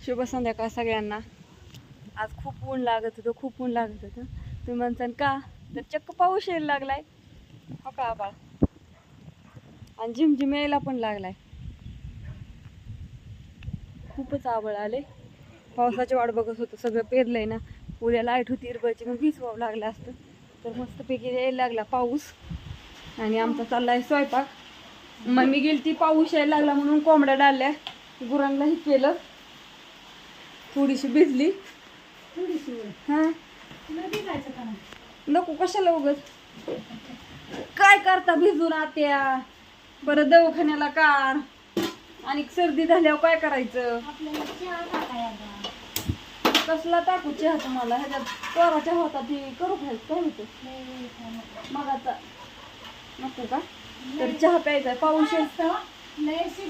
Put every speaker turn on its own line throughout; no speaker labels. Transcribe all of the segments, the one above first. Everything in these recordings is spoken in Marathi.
शुभ संध्याकाळ सगळ्यांना. आज खूप ऊन लागत होतं, तुम्ही म्हणसान का तर चक्क पाऊस यायला लागलाय. हो का आबाळ, आणि झिमझिम यायला पण लागलाय. खूपच आबळ आले. पावसाची वाट बघत होतो, सगळं पेरलंय ना. उद्या लाईट होती इरबळची, मग भिजवावं लागलं असतं. तर मस्तपैकी यायला लागला पाऊस आणि आमचा चाललाय स्वयंपाक. मम्मी गेली ती पाऊस यायला लागला म्हणून कोंबड्या डाळल्या, गुरांनाही केलं. थोडीशी भिजली. हा नको कशाला उगत काय करता भिजून आत्या, परत दवाखान्याला कार आणि सर्दी झाल्यावर काय करायचं. कसला टाकू चहा तुम्हाला, ह्याच्यात कोराच्या होता ती करू खायचं काय होतं मग आता नको का. तर चहा प्यायचा पाऊस आता मस्त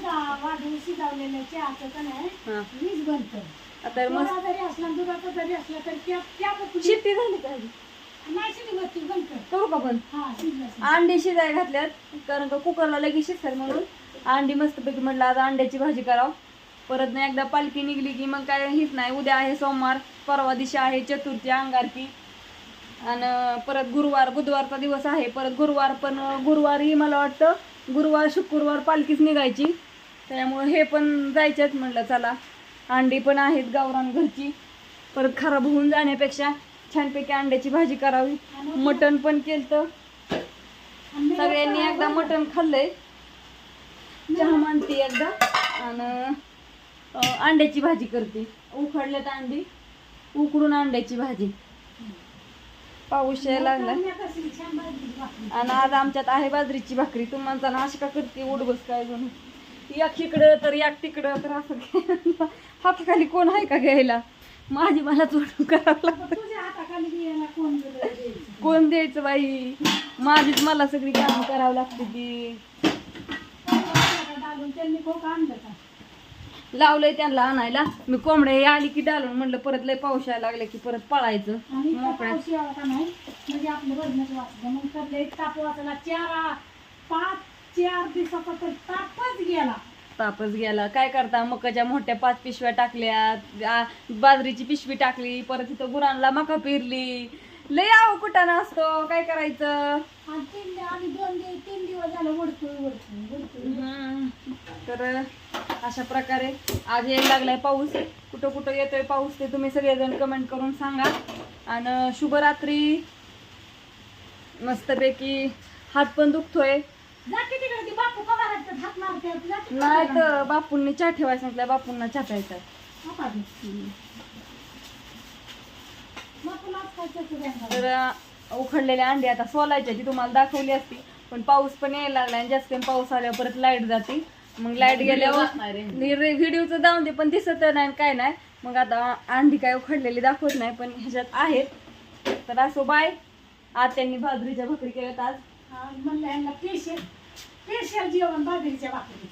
शिट्टी झाली का करू का पण. अंडी शिजाय घातल्यात कारण का कुकरला लगेच शिजतात म्हणून अंडी मस्तपैकी म्हटलं आज अंड्याची भाजी करावं. परत ना एकदा पालखी निघली की मग काय हीच नाही. उद्या आहे सोमवार, परवा दिवशी आहे चतुर्थी अंगारकी, आणि परत गुरुवार बुधवारचा दिवस आहे. परत गुरुवार पण गुरुवारी मला वाटतं गुरुवार शुक्रवार पालखीच निघायची, त्यामुळे हे पण जायचेत. म्हटलं चला अंडी पण आहेत गावरान घरची, परत खराब होऊन जाण्यापेक्षा छानपैकी अंड्याची भाजी करावी. मटण पण केलं, सगळ्यांनी एकदा मटण खाल्लंय. चहा मांडते एकदा आणि अंड्याची भाजी करते. उकडल्यात अंडी, उकडून अंड्याची भाजी. पाऊस यायला लागला आणि आज आमच्यात आहे बाजरीची भाकरी. तुम्हाला ना अशी का करते उडबस काय जण, एक इकडं तर एक तिकडं, तर असं हाताखाली कोण आहे का घ्यायला. माझी मला चोटून करावं लागतं. कोण द्यायचं बाई, माझीच मला सगळी काम करावं लागते. ती लावलंय त्यांना आणायला. मी कोंबड्या आली की डालून म्हणलं परत लय पाऊस यायला लागले की परत पळायचं मोकळ्या.
म्हणजे आपलं बघण्याचं वाचलं मग तर ताप वाचला. 4-5 दिवसाचा तर
तापच गेला. काय करता, मकाच्या मोठ्या 5 पिशव्या टाकल्या, बाजरीची पिशवी टाकली, परत तिथं गुरांना मका पेरली. लय आव कुठं असतो, काय करायचं.
3 दिवस झालं वडतोय.
तर अशा प्रकारे आज यायला लागलाय पाऊस. कुठं कुठं येतोय पाऊस ते तुम्ही सगळेजण कमेंट करून सांगा. आणि शुभरात्री. मस्तपैकी हात पण दुखतोय. नाही तर बापूंनी चहा ठेवायला सांगितलं, बापूंना चहा प्यायचा. तर उखडलेले अंडे आता सोलायचे, ती तुम्हाला दाखवली असती, पण पाऊस पण यायला लागला आणि जास्त पाऊस आल्यावर परत लाईट जाते. मग लाईट गेल्यावर व्हिडिओचं जाऊन दे, पण दिसत नाही काय नाही. मग आता अंडी काय उखडलेली दाखवत नाही, पण ह्याच्यात आहेत. तर असो बाय. आज त्यांनी बाजरीच्या भाकरी केल्यात. आज
म्हणलं स्पेशल जेवण बाजरीच्या भाकरी.